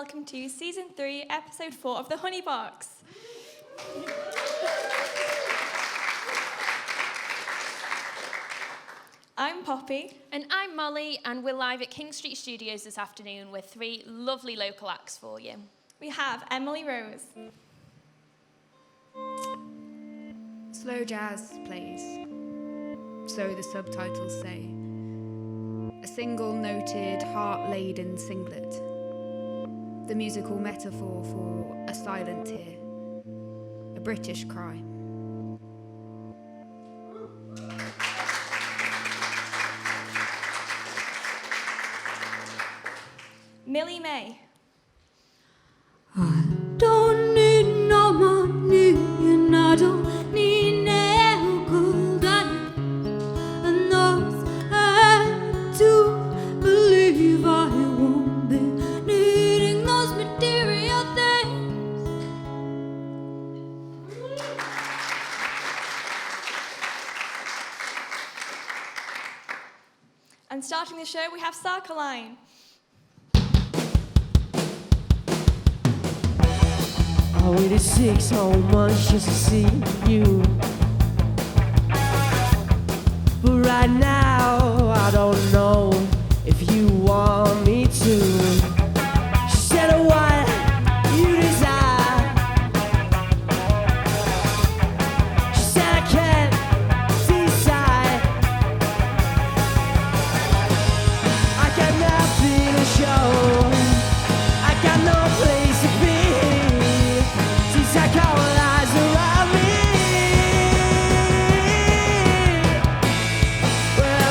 welcome to Season 3, Episode 4 of The Honey Box. I'm Poppy. And I'm Molly, and we're live at King Street Studios this afternoon with 3 lovely local acts for you. We have Emily Rose. Slow jazz plays, so the subtitles say. A single-noted, heart-laden singlet. The musical metaphor for a silent tear. A British cry. Millie May. I don't need no money and I don't need no gold. I know I to believe I won't be needing those material things. And starting the show, we have Sarkaline. I waited 6 whole months just to see you. But right now, I don't know if you want me to. She said what you desire. She said I can't decide. I got nothing to show. I got no place to be. I got all eyes around me. Well,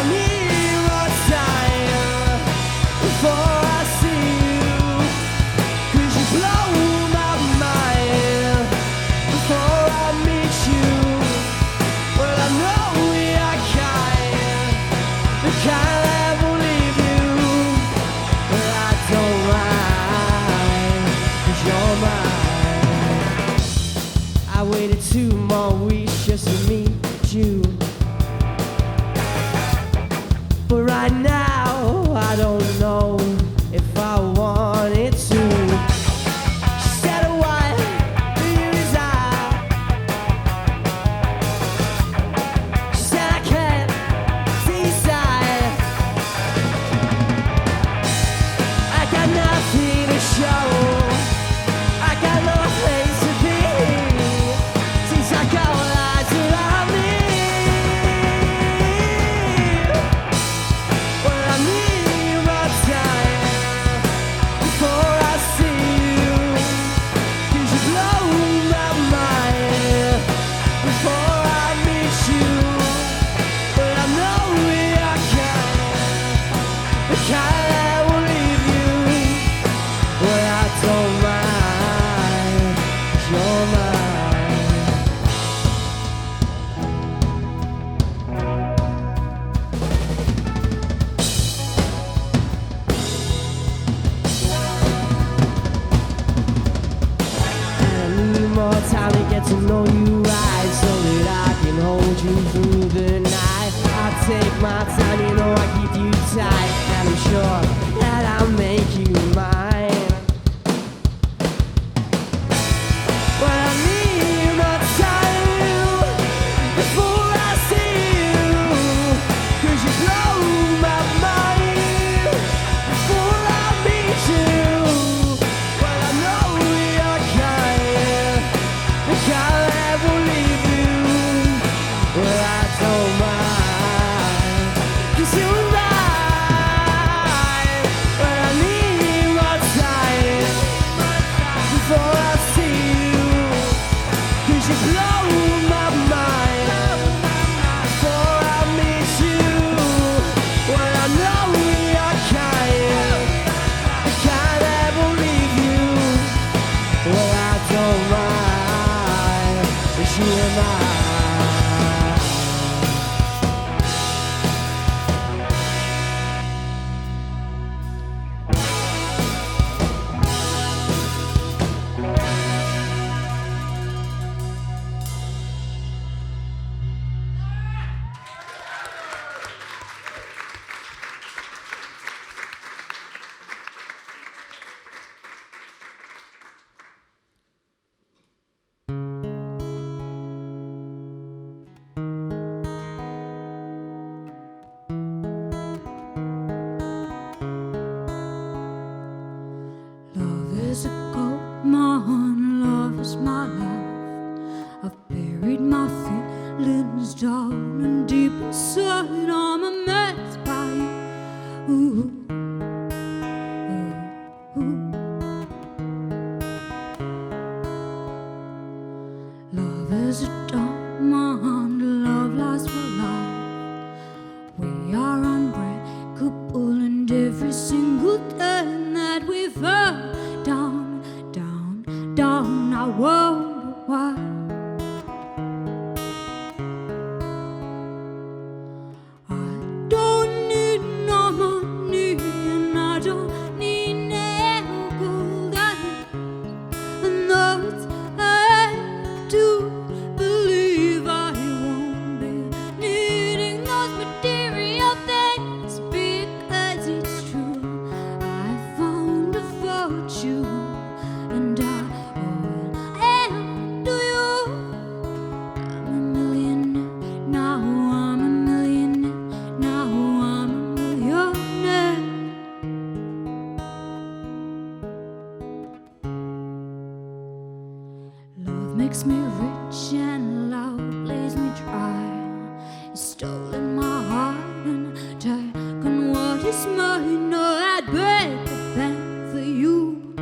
stolen my heart and taken what is mine. No, I'd break the bank for you.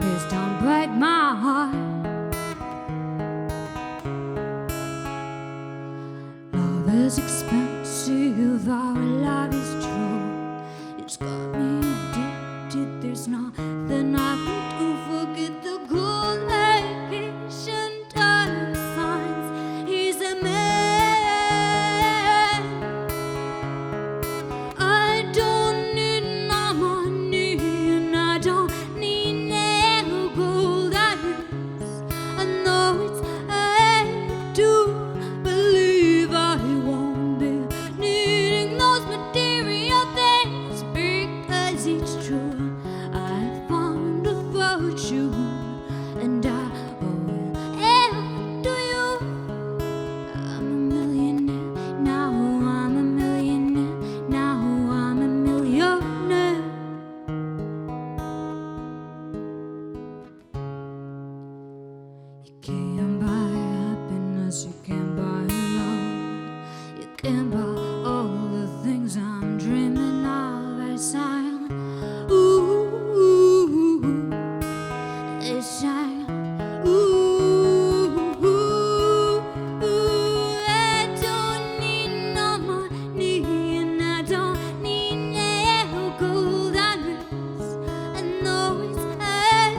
Please don't break my heart. Love is expensive, our love is true. It's got me addicted, there's nothing I can do. Forget the good vacation time signs. He's a man. I don't need no money and I don't need no gold. I know it's hard to believe I won't be needing those material things because it's true. I found a fortune and I owe it to you. I'm a millionaire now, I'm a millionaire now, I'm a millionaire. You can't buy happiness, you can't buy love, you can't buy all the things I'm dreaming of. I sang, ooh, they sang, ooh, I don't need no money and I don't need no gold. I know it's hard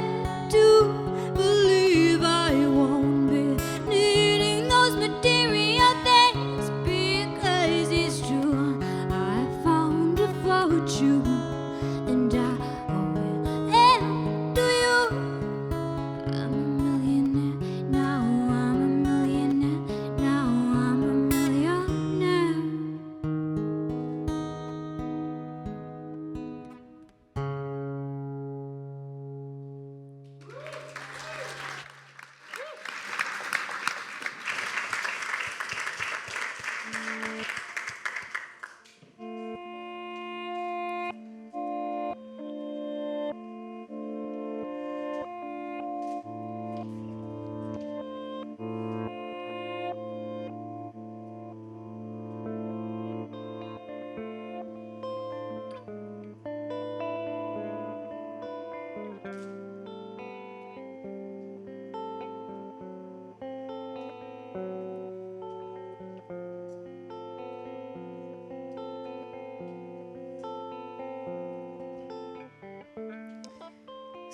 to believe I won't be needing those material things because it's true. I found a fortune and I owe it to you. I'm a millionaire now, I'm a millionaire now, I'm a millionaire.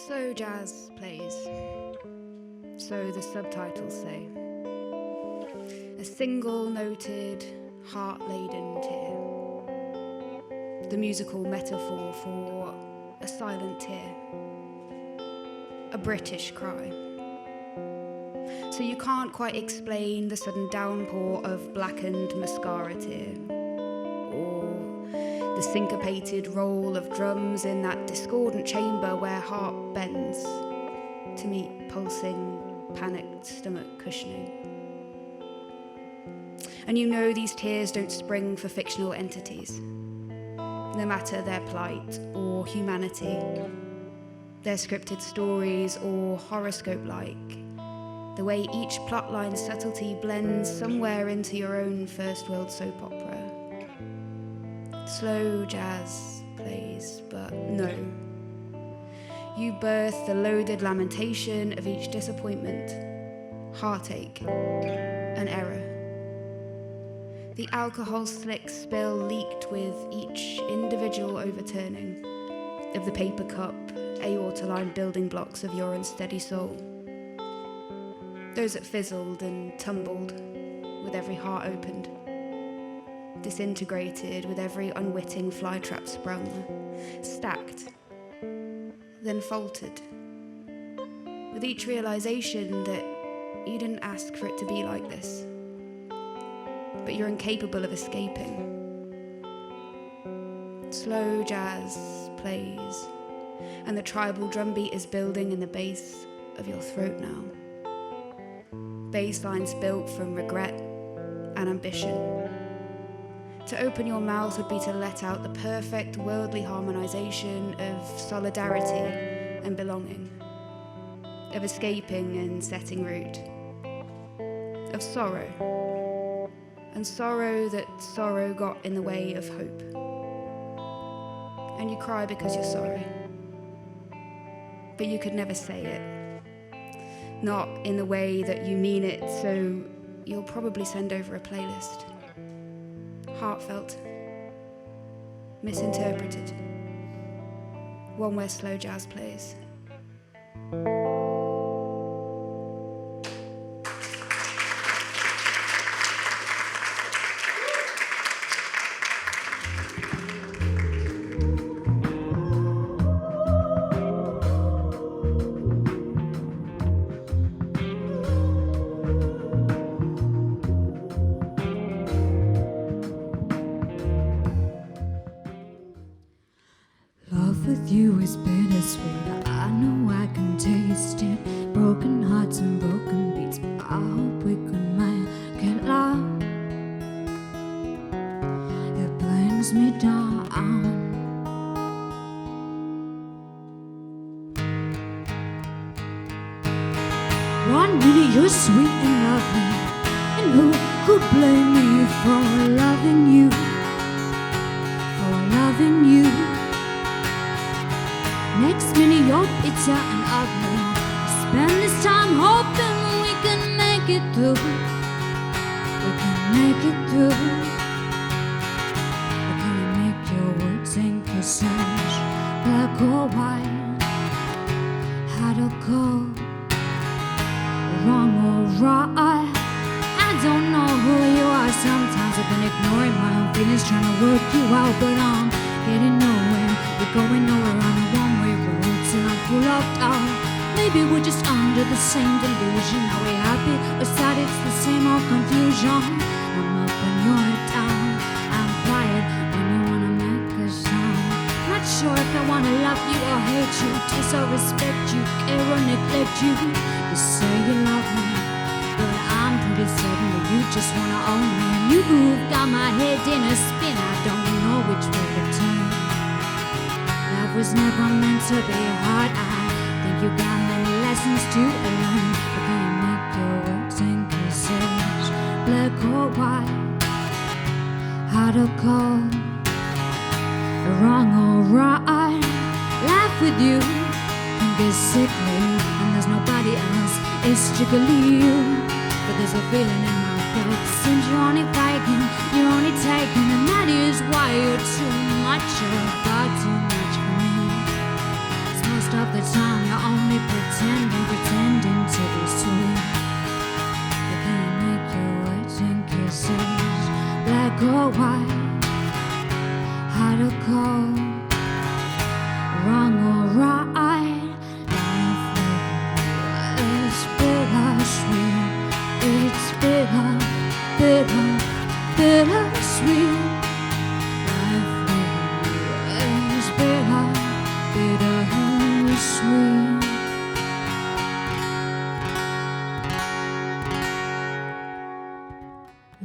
Slow jazz plays. So the subtitles say. A single noted, heart-laden tear. The musical metaphor for a silent tear. A British cry. So you can't quite explain the sudden downpour of blackened mascara tear. Or the syncopated roll of drums in that discordant chamber where heart bends to meet pulsing, panicked stomach cushioning. And you know these tears don't spring for fictional entities, no matter their plight or humanity, their scripted stories or horoscope-like, the way each plotline's subtlety blends somewhere into your own first world soap opera. Slow jazz plays, but no. You birth the loaded lamentation of each disappointment, heartache, and error. The alcohol slick spill leaked with each individual overturning of the paper cup, aorta-lined building blocks of your unsteady soul. Those that fizzled and tumbled with every heart opened, disintegrated with every unwitting flytrap sprung, stacked, then faltered, with each realization that you didn't ask for it to be like this, but you're incapable of escaping. Slow jazz plays, and the tribal drumbeat is building in the base of your throat now. Bass lines built from regret and ambition. To open your mouth would be to let out the perfect worldly harmonization of solidarity and belonging, of escaping and setting root, of sorrow and sorrow that sorrow got in the way of hope. And you cry because you're sorry, but you could never say it, not in the way that you mean it, so you'll probably send over a playlist. Heartfelt, misinterpreted, one where slow jazz plays. Love with you is bittersweet. I know I can taste it. Broken hearts and broken beats, but I hope we can make it love. It brings me down. One minute you're sweet and lovely, and who could blame me for loving you? For loving you. Next minute you're bitter and ugly. Spend this time hoping we can make it through. We can make it through. But can you make your words and kisses black or white? How to go wrong or right? I don't know who you are. Sometimes I've been ignoring my own feelings, trying to work you out, but I'm getting nowhere. We're going nowhere on a one-way road till I'm full of doubt. Maybe we're just under the same delusion. Are we happy or sad? It's the same old confusion. I'm up when you're down. I'm quiet when you wanna make a sound. Not sure if I wanna love you or hate you, diss or respect you, care or neglect you. You say you love me, but I'm pretty certain that you just wanna own me. And you've got my head in a spin. I don't know which way to turn. Love was never meant to be hard. I think you got many lessons to learn. But can you make your words and kisses black or white? How to call wrong or right? Laugh with you can get sickly, and there's nobody else. It's strictly you. But there's a feeling in my gut. Seems you're only faking, you're only taking, and that is why you're too much. You're far too much for me. 'Cause most of the time you're only pretending to be sweet. But can you make your words and kisses black or white? How to call wrong or right? Life is bittersweet. It's bitter, bitter, bittersweet. Life is bitter, bittersweet.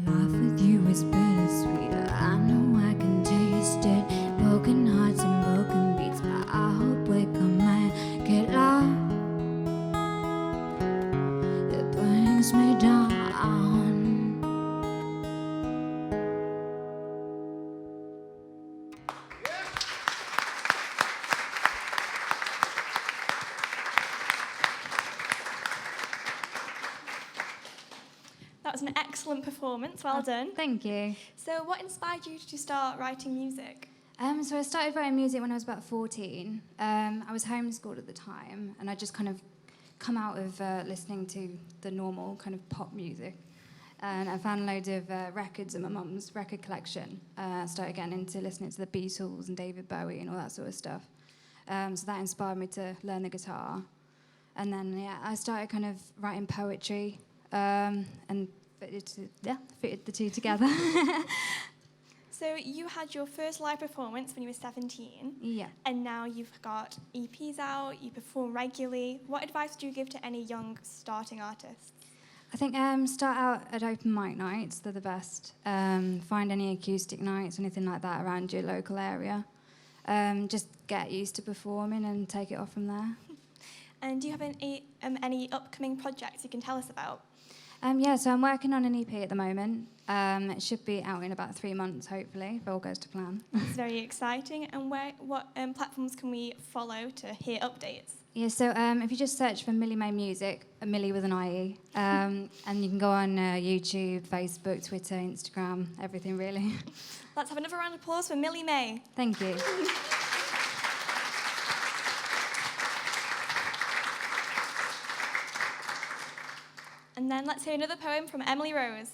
Life with you is bittersweet. I know I can taste it. Broken hearts and broken beats, but I hope we can make it love. It brings me down. That was an excellent performance. Well done. Thank you. So what inspired you to start writing music? So I started writing music when I was about 14. I was homeschooled at the time, and I just kind of come out of listening to the normal kind of pop music. And I found loads of records in my mum's record collection. I started getting into listening to the Beatles and David Bowie and all that sort of stuff. So that inspired me to learn the guitar. And then, yeah, I started kind of writing poetry and fitted the two together. So you had your first live performance when you were 17. Yeah. And now you've got EPs out, you perform regularly. What advice do you give to any young starting artists? I think start out at open mic nights, they're the best. Find any acoustic nights, anything like that around your local area. Just get used to performing and take it off from there. And do you have any upcoming projects you can tell us about? Yeah, so I'm working on an EP at the moment. It should be out in about 3 months, hopefully, if all goes to plan. It's very exciting. And what platforms can we follow to hear updates? Yeah, so if you just search for Millie May Music, Millie with an IE, and you can go on YouTube, Facebook, Twitter, Instagram, everything really. Let's have another round of applause for Millie May. Thank you. And then let's hear another poem from Emily Rose.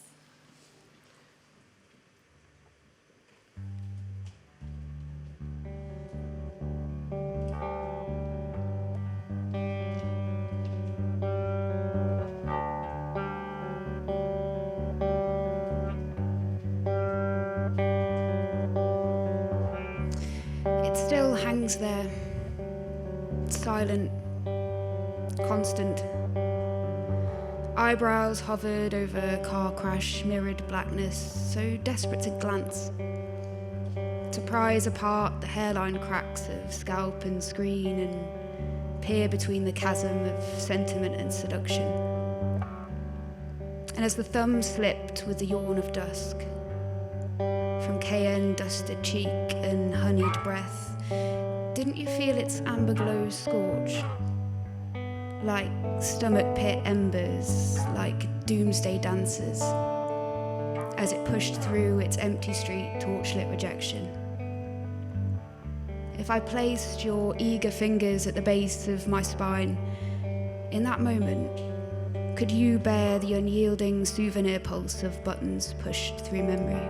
It still hangs there, silent, constant. Eyebrows hovered over car crash, mirrored blackness, so desperate to glance. To prise apart the hairline cracks of scalp and screen and peer between the chasm of sentiment and seduction. And as the thumb slipped with the yawn of dusk, from cayenne dusted cheek and honeyed breath, didn't you feel its amber glow scorch? Like stomach pit embers, like doomsday dancers, as it pushed through its empty street torchlit rejection. If I placed your eager fingers at the base of my spine, in that moment, could you bear the unyielding souvenir pulse of buttons pushed through memory?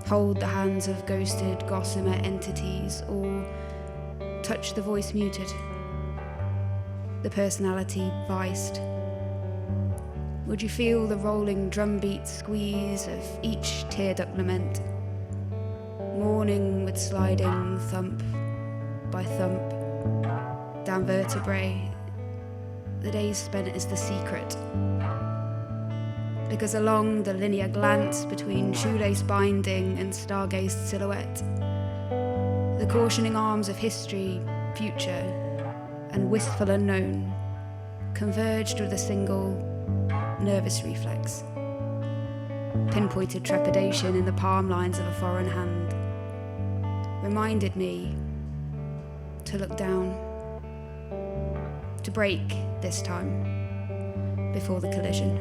Hold the hands of ghosted gossamer entities, or touch the voice muted, the personality viced? Would you feel the rolling drumbeat squeeze of each tear duct lament, mourning with sliding thump by thump, down vertebrae, the days spent as the secret? Because along the linear glance between shoelace binding and stargazed silhouette, the cautioning arms of history, future, and wistful unknown converged with a single nervous reflex, pinpointed trepidation in the palm lines of a foreign hand, reminded me to look down, to break this time before the collision.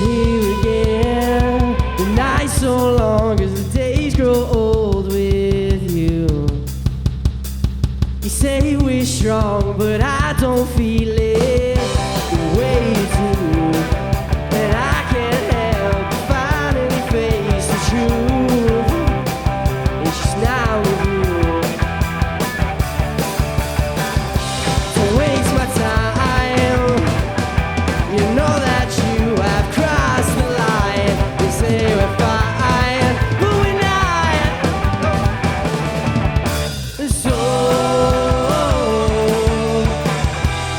Here again, the night's so long as the days grow old with you. You say we're strong, but I don't feel it the way you do. And I can't help but finally face the truth. It's just not with you. Don't waste my time. You know that you have crossed the line. They say we're fine, but we're not. So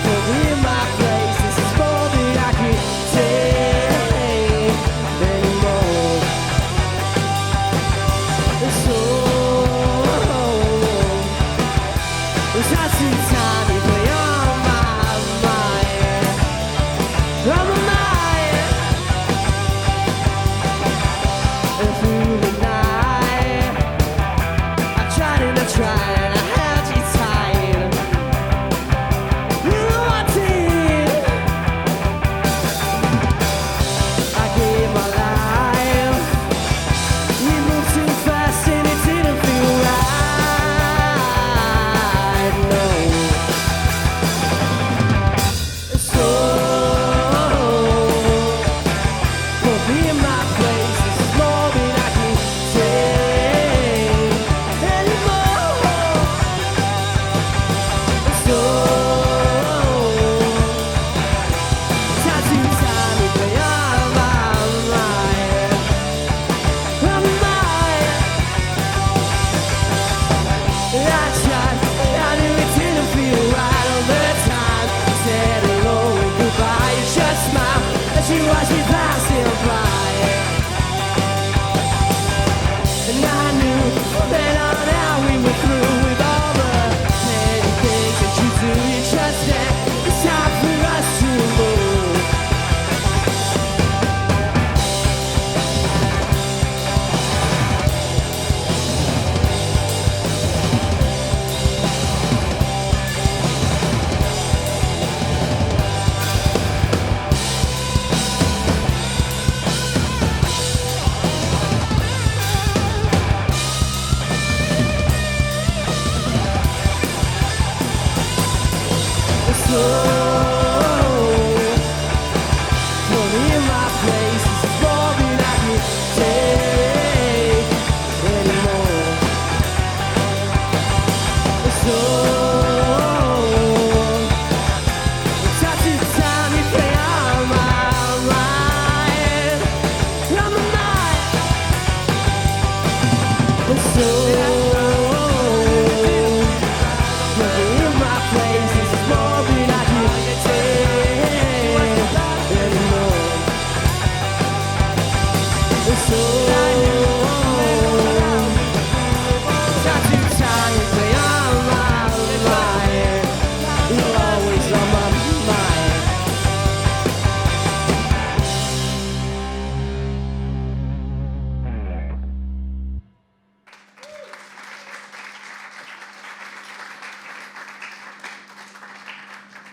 don't be in my place. This is more than she watched me passing by. And I knew that on out we were through with all the petty things that you do. You trust that it's time for us to move.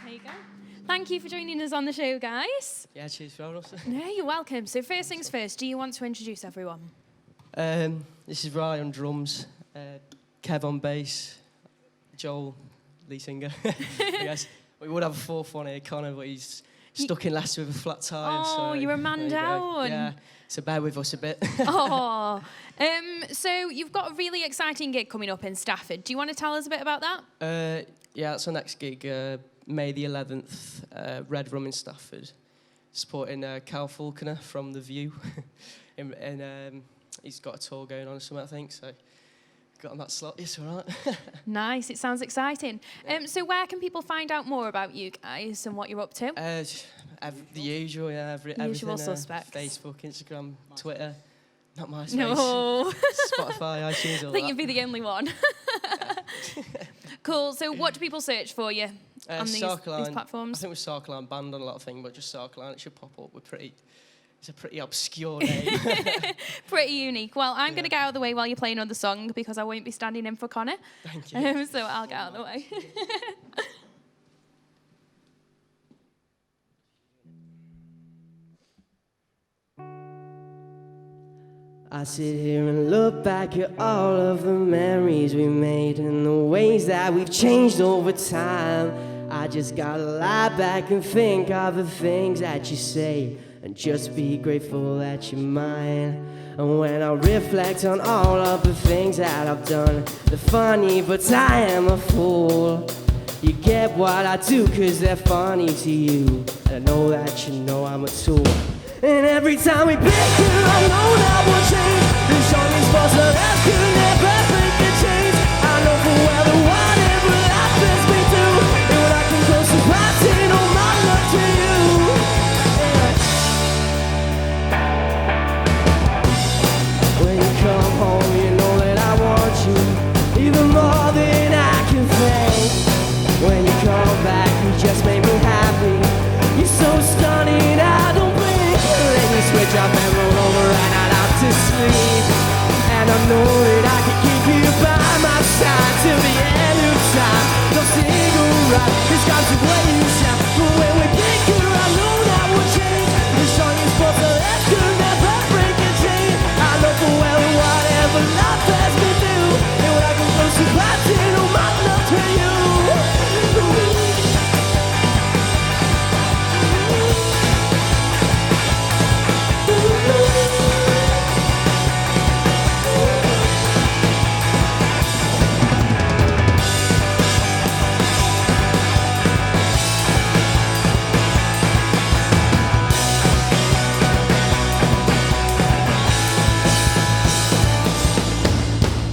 There you go. Thank you for joining us on the show, guys. Yeah, cheers for having us. No, you're welcome. So first things first, do you want to introduce everyone? This is Riley on drums, Kev on bass, Joel, lead singer. I guess we would have a fourth one here, Connor, but he's stuck in Leicester with a flat tyre. Oh, so you're a man there you go. down. Yeah, so bear with us a bit. Oh, so you've got a really exciting gig coming up in Stafford. Do you want to tell us a bit about that? Yeah, that's our next gig, May the 11th, Red Rum in Stafford, supporting Cal Falconer from The View. and he's got a tour going on or something, I think, so got on that slot. It's all right. Nice, it sounds exciting. So where can people find out more about you guys and what you're up to? The usual, yeah. Everything, Usual suspects. Facebook, Instagram, Twitter, not MySpace. No. Spotify, iTunes, all I think that. you'd be the only one. Cool, so what do people search for you on these platforms? I think we're Sarkline banned on a lot of things, but just Sarkline, it should pop up. It's a pretty obscure name. Pretty unique. Well, I'm going to get out of the way while you're playing on the song because I won't be standing in for Connor. Thank you. So I'll get out of the way. I sit here and look back at all of the memories we made and the ways that we've changed over time. I just gotta lie back and think of the things that you say and just be grateful that you're mine. And when I reflect on all of the things that I've done, they're funny, but I am a fool. You get what I do 'cause they're funny to you, and I know that you know I'm a tool. And every time we pick you, I know that we'll change. The shining spots of us could never break the chains. I know for well that whatever happens we do, and when I come close to passing all my love to you. When you come home, you know that I want you even more than I can think. When you come back, you just make me happy. You're so stunning, I don't blink. Then you switch up and roll over and I'd have to sleep. And I know that I can keep you by my side till the end of time. No cigarette, it's got to way you shine. But when we pick you, I know that we'll change. The shining spots of that could never break a chain. I know for well whatever love has me do, and when I come close to passing all my love to you.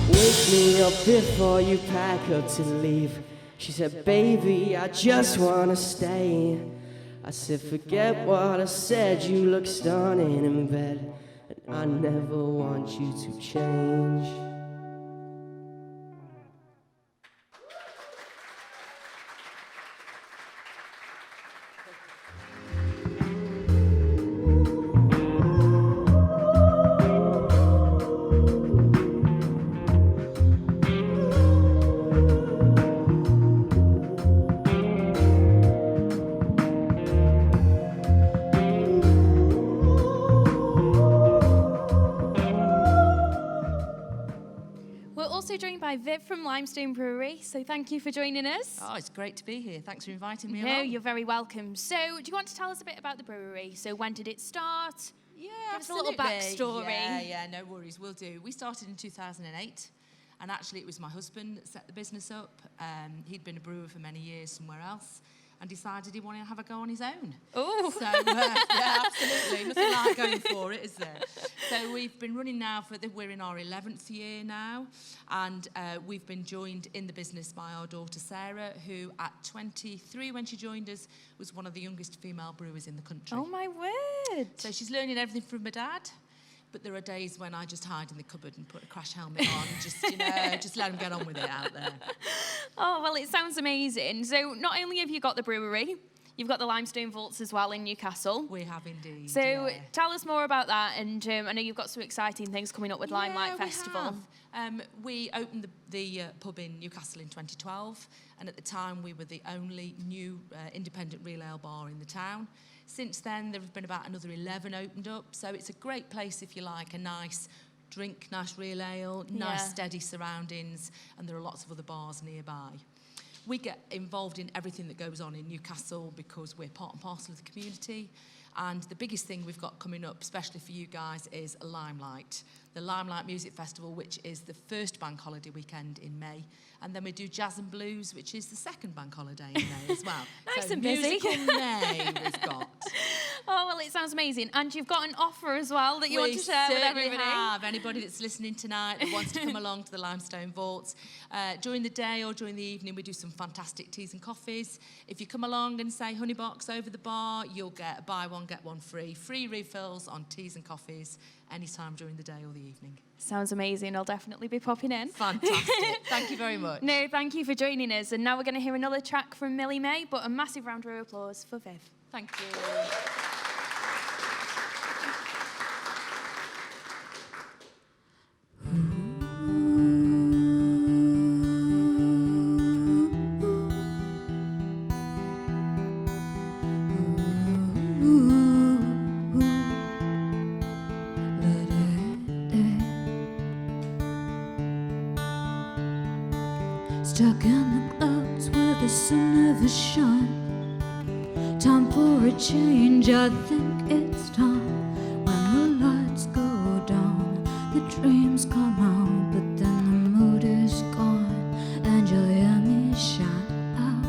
Wake me up before you pack up to leave. She said, baby, I just wanna stay. I said, forget what I said, you look stunning in bed, and I never want you to change. Joined by Viv from Limestone Brewery, so thank you for joining us. Oh, it's great to be here. Thanks for inviting me No, along. you're very welcome. So, do you want to tell us a bit about the brewery? So, when did it start? Yeah, Give us a absolutely. little backstory. Yeah, no worries, we'll do. We started in 2008, and actually it was my husband that set the business up. He'd been a brewer for many years somewhere else, and decided he wanted to have a go on his own. Oh. So, yeah, absolutely. Nothing like going for it, is there? So we've been running now we're in our 11th year now, and we've been joined in the business by our daughter Sarah, who at 23 when she joined us was one of the youngest female brewers in the country. Oh my word. So she's learning everything from her dad. But there are days when I just hide in the cupboard and put a crash helmet on and just let them get on with it out there. Oh, well, it sounds amazing. So not only have you got the brewery, you've got the Limestone Vaults as well in Newcastle. We have indeed. So tell us more about that. And I know you've got some exciting things coming up with Limelight Festival. We opened the pub in Newcastle in 2012. And at the time, we were the only new independent real ale bar in the town. Since then, there have been about another 11 opened up. So it's a great place if you like a nice drink, nice real ale, nice steady surroundings, and there are lots of other bars nearby. We get involved in everything that goes on in Newcastle because we're part and parcel of the community. And the biggest thing we've got coming up, especially for you guys, is Limelight. The Limelight Music Festival, which is the first bank holiday weekend in May. And then we do Jazz and Blues, which is the second bank holiday in May as well. Nice so and busy. Musical May we've got. Oh, well, it sounds amazing. And you've got an offer as well that you want to share with everybody. We have. Anybody that's listening tonight that wants to come along to the Limestone Vaults, during the day or during the evening, we do some fantastic teas and coffees. If you come along and say Honey Box over the bar, you'll get a buy one, get one free. Free refills on teas and coffees anytime during the day or the evening. Sounds amazing. I'll definitely be popping in. Fantastic. Thank you very much. No, thank you for joining us. And now we're going to hear another track from Millie May, but a massive round of applause for Viv. Thank you. Stuck in the clouds where the sun never shone. Time for a change, I think it's time. When the lights go down, the dreams come out, but then the mood is gone, and you'll hear me shout out.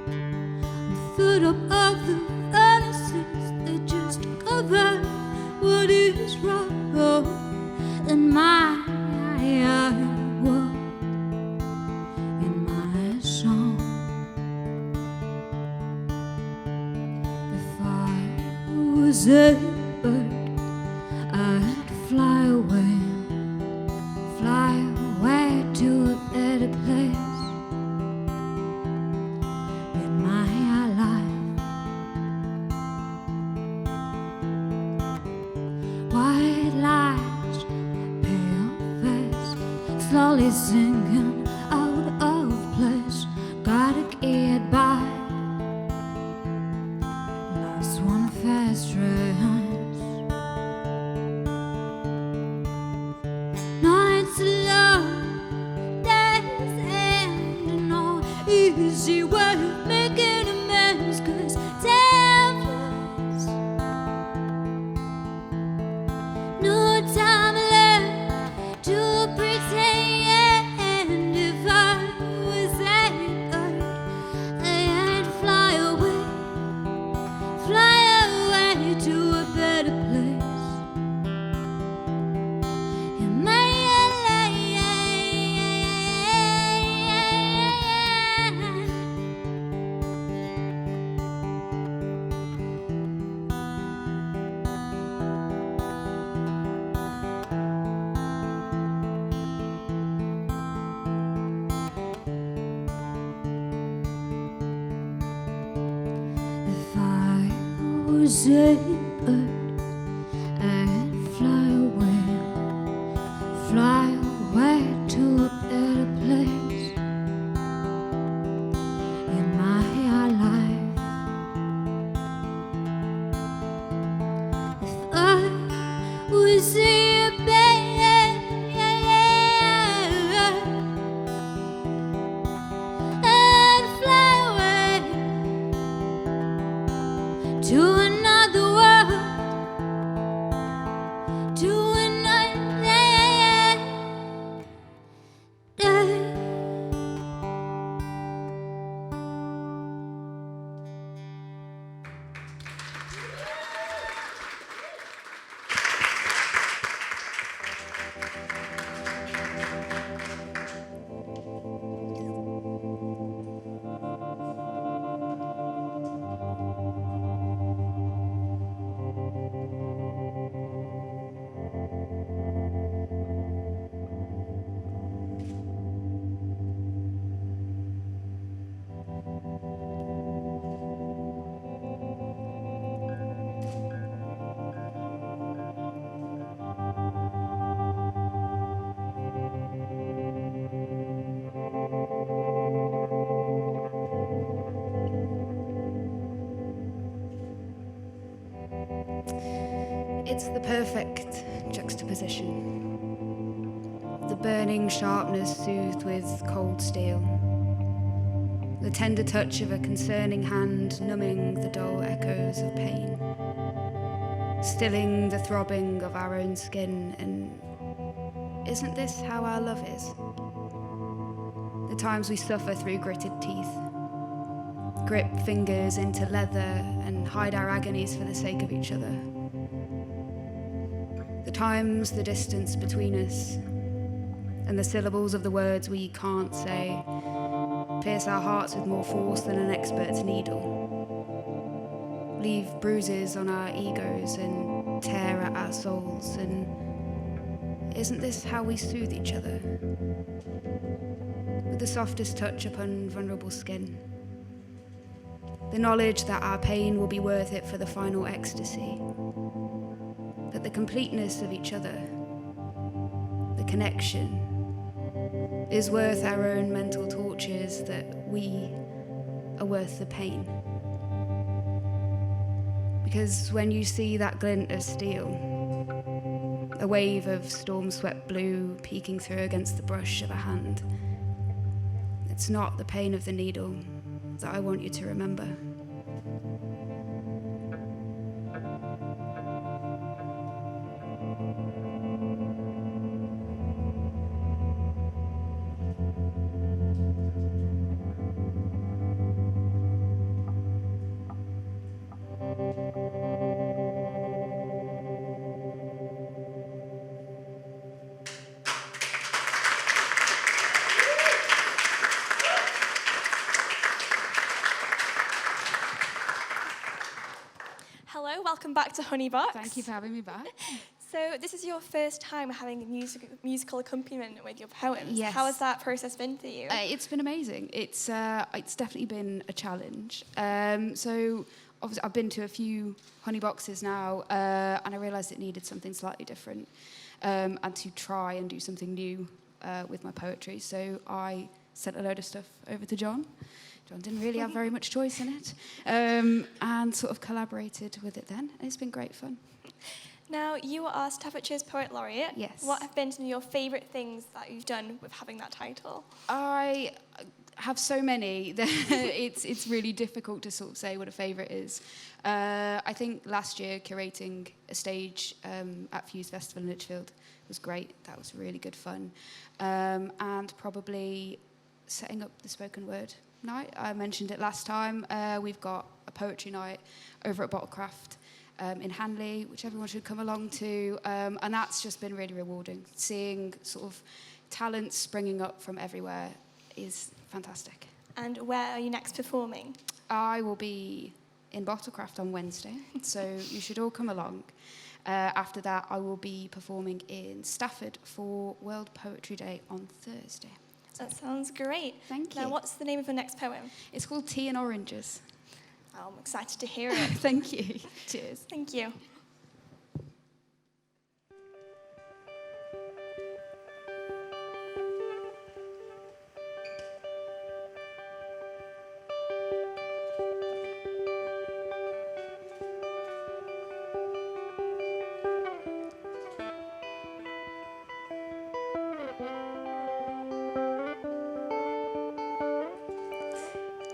I'm fed up of the fantasies that just cover what is wrong in my world. Was a bird, I'd fly away to a better place in my life. White lies, pale face, slowly sinking out of place. Gotta get by. Last one fast race. Nights alone, days end. No easy way of making amends, 'cause time flies. No time left to pretend. If I was anchored, I'd fly away to a better place. In my life, say bird and fly away to a better place in my life. If I would see a bird and fly away to another world, to another day. It's the perfect juxtaposition. The burning sharpness soothed with cold steel. The tender touch of a concerning hand numbing the dull echoes of pain. Stilling the throbbing of our own skin, and isn't this how our love is? The times we suffer through gritted teeth. Grip fingers into leather and hide our agonies for the sake of each other. The times the distance between us and the syllables of the words we can't say pierce our hearts with more force than an expert's needle. Leave bruises on our egos and tear at our souls. And isn't this how we soothe each other? With the softest touch upon vulnerable skin. The knowledge that our pain will be worth it for the final ecstasy. That the completeness of each other, the connection, is worth our own mental tortures, that we are worth the pain. Because when you see that glint of steel, a wave of storm-swept blue peeking through against the brush of a hand, it's not the pain of the needle that I want you to remember. Hello, welcome back to Honeybox. Thank you for having me back. So this is your first time having a musical accompaniment with your poems. Yes. How has that process been for you? It's been amazing. It's definitely been a challenge. So obviously I've been to a few Honeyboxes now, and I realised it needed something slightly different, and to try and do something new with my poetry. So I sent a load of stuff over to John. John didn't really have very much choice in it, and sort of collaborated with it then. And it's been great fun. Now, you are Staffordshire's Poet Laureate. Yes. What have been some of your favourite things that you've done with having that title? I have so many that it's really difficult to sort of say what a favourite is. I think last year curating a stage at Fuse Festival in Lichfield was great. That was really good fun. And probably setting up the spoken word night. I mentioned it last time. We've got a poetry night over at Bottlecraft in Hanley, which everyone should come along to. And that's just been really rewarding. Seeing sort of talent springing up from everywhere is fantastic. And where are you next performing? I will be in Bottlecraft on Wednesday, so you should all come along. After that, I will be performing in Stafford for World Poetry Day on Thursday. That sounds great. Thank you. Now, what's the name of your next poem? It's called Tea and Oranges. I'm excited to hear it. Thank you. Cheers. Thank you.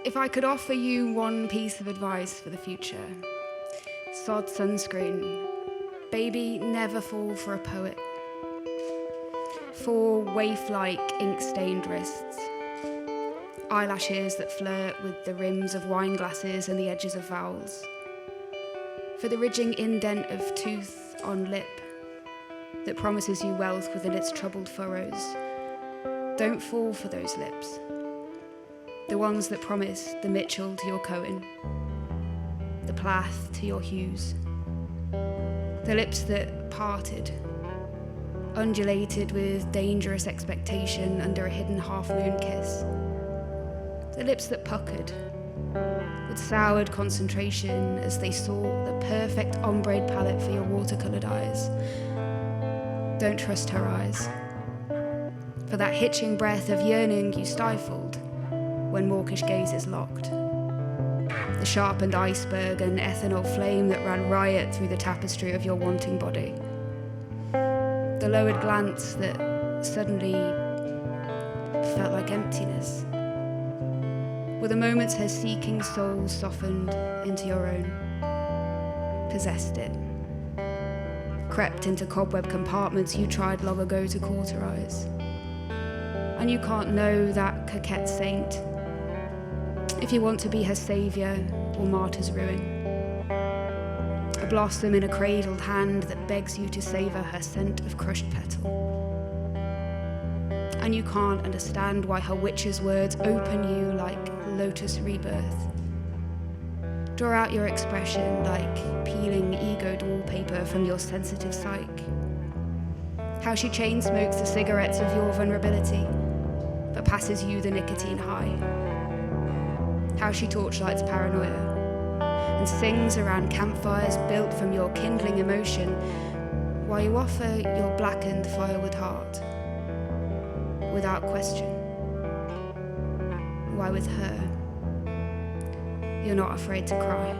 If I could offer you one piece of advice for the future, sod sunscreen. Baby, never fall for a poet. For waif-like ink-stained wrists. Eyelashes that flirt with the rims of wine glasses and the edges of vowels. For the ridging indent of tooth on lip that promises you wealth within its troubled furrows. Don't fall for those lips. The ones that promise the Mitchell to your Cohen, the Plath to your Hughes. The lips that parted, undulated with dangerous expectation under a hidden half-moon kiss. The lips that puckered, with soured concentration as they sought the perfect ombre palette for your watercoloured eyes. Don't trust her eyes. For that hitching breath of yearning you stifled when mawkish gaze is locked. The sharpened iceberg and ethanol flame that ran riot through the tapestry of your wanting body. The lowered glance that suddenly felt like emptiness. Were the moments her seeking soul softened into your own, possessed it, crept into cobweb compartments you tried long ago to cauterize. And you can't know that coquette saint if you want to be her saviour or martyr's ruin. A blossom in a cradled hand that begs you to savour her scent of crushed petal. And you can't understand why her witch's words open you like lotus rebirth. Draw out your expression like peeling egoed wallpaper from your sensitive psyche. How she chain smokes the cigarettes of your vulnerability, but passes you the nicotine high. How she torchlights paranoia and sings around campfires built from your kindling emotion while you offer your blackened firewood heart without question. Why with her, you're not afraid to cry.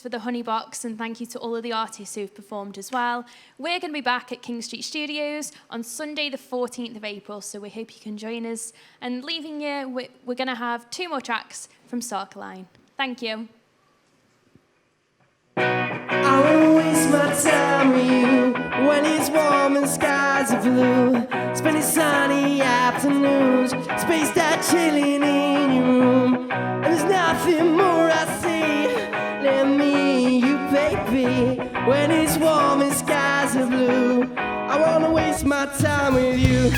For the Honey Box, and thank you to all of the artists who've performed as well. We're going to be back at King Street Studios on Sunday the 14th of April, so we hope you can join us. And leaving you, we're going to have 2 more tracks from Sarkaline. Thank you. I wanna waste my time with you when it's warm and skies are blue. Spending sunny afternoons spaced out chilling in your room. And there's nothing more I see than me and you, baby. When it's warm and skies are blue, I wanna waste my time with you.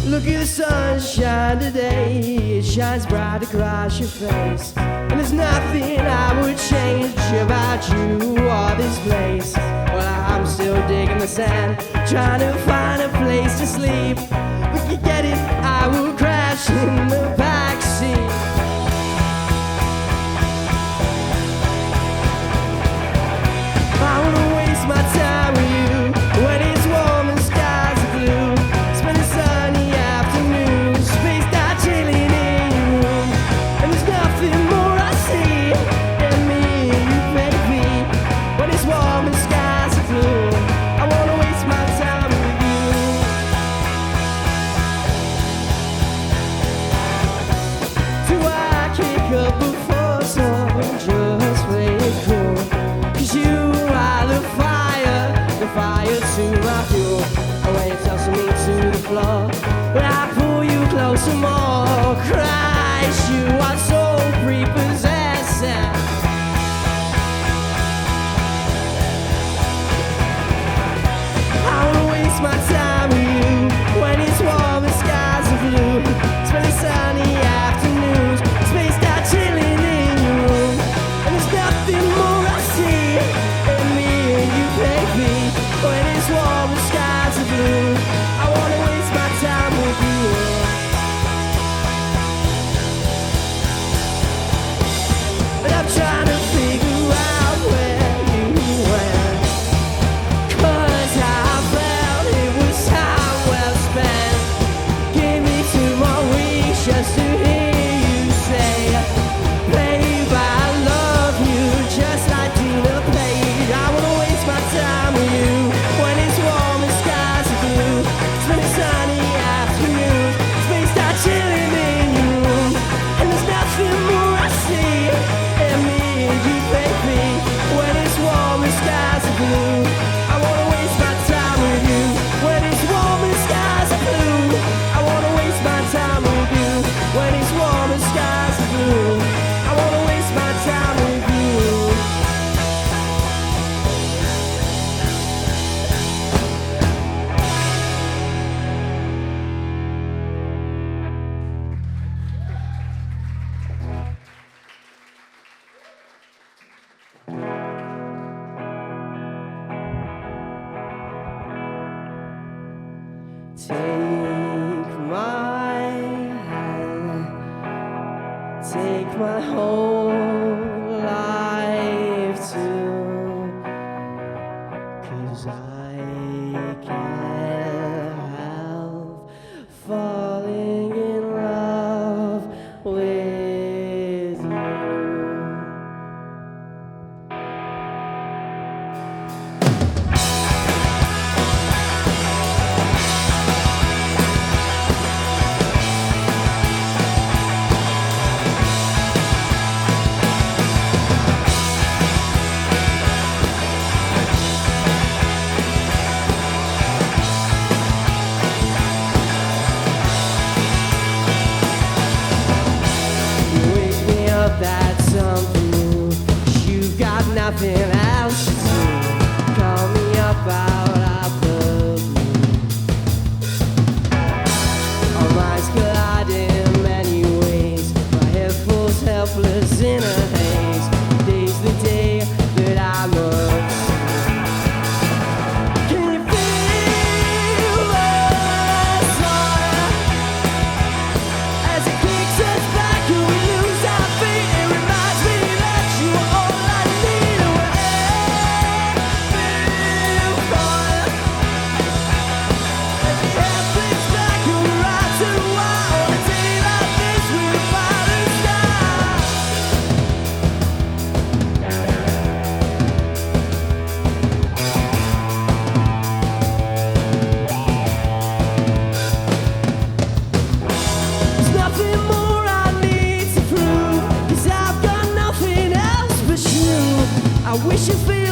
Look at the sunshine today, it shines bright across your face. And there's nothing I would change about you or this place. Well, I'm still digging the sand, trying to find a place to sleep. But you get it, I will crash in the backseat. I wanna waste my time with you when it's warm and skies are blue. Spending sunny afternoons spaced out chilling in your room. And there's nothing more I see than me and you, baby. When it's warm and skies are blue, I wanna waste my time with you. worked my whole life to, 'cause I can't help falling in love with you. That's something new. You've got nothing else to do. Call me up out of the blue. Our minds collide in many ways. My head falls helpless in a haze. Today's the day that I must. Can you feel the sun as it kicks us back and we lose our feet? It reminds me that you are all I need. And we're fire. As we have things back and we ride to the wire. On a day like this with a fire star. There's nothing more I need to prove, 'cause I've got nothing else but you. I wish you feel